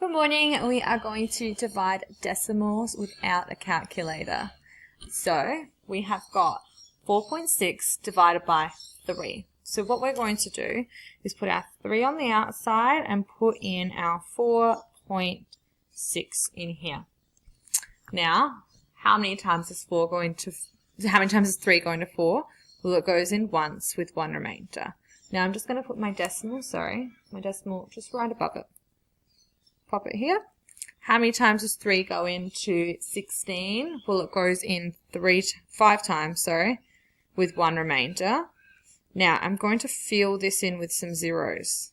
Good morning. We are going to divide decimals without a calculator. So we have got 4.6 divided by 3. So what we're going to do is put our 3 on the outside and put in our 4.6 in here. Now, how many times is 3 going to 4? Well, it goes in once with one remainder. Now I'm just going to put my decimal just right above it. Pop it here. How many times does 3 go into 16? Well, it goes in 5 times, with one remainder. Now, I'm going to fill this in with some zeros.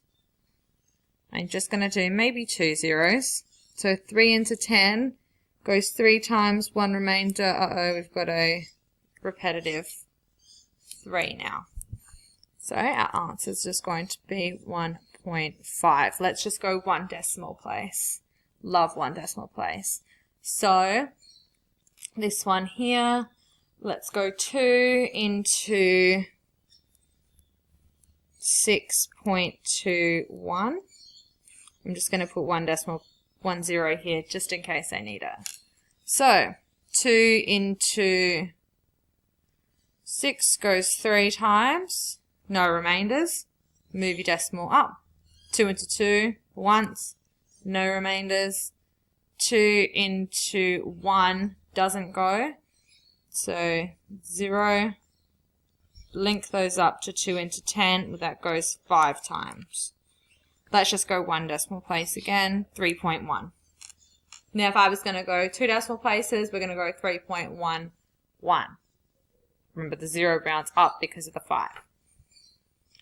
I'm just going to do maybe 2 zeros. So 3 into 10 goes 3 times, one remainder. We've got a repetitive 3 now. So our answer is just going to be 1.5. Let's just go one decimal place. Love one decimal place. So this one here, let's go 2 into 6.21. I'm just going to put 1 zero here just in case I need it. So 2 into 6 goes 3 times. No remainders. Move your decimal up. 2 into 2 once. No remainders. 2 into 1 doesn't go. So 0. Link those up to 2 into 10. That goes 5 times. Let's just go one decimal place again. 3.1. Now if I was going to go 2 decimal places, we're going to go 3.11. Remember the 0 rounds up because of the 5.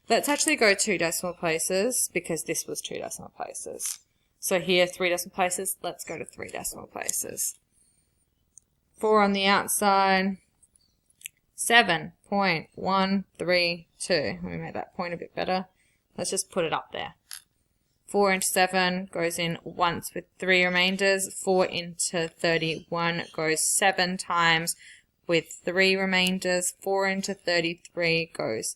Let's actually go 2 decimal places because this was 2 decimal places. So here, 3 decimal places. Let's go to 3 decimal places. 4 on the outside. 7.132. Let me make that point a bit better. Let's just put it up there. 4 into 7 goes in once with 3 remainders. 4 into 31 goes 7 times with 3 remainders. 4 into 33 goes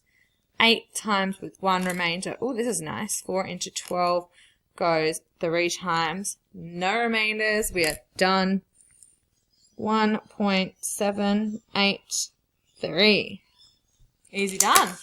8 times with 1 remainder. Oh, this is nice. 4 into 12 goes 3 times. No remainders. We are done. 1.783. Easy done.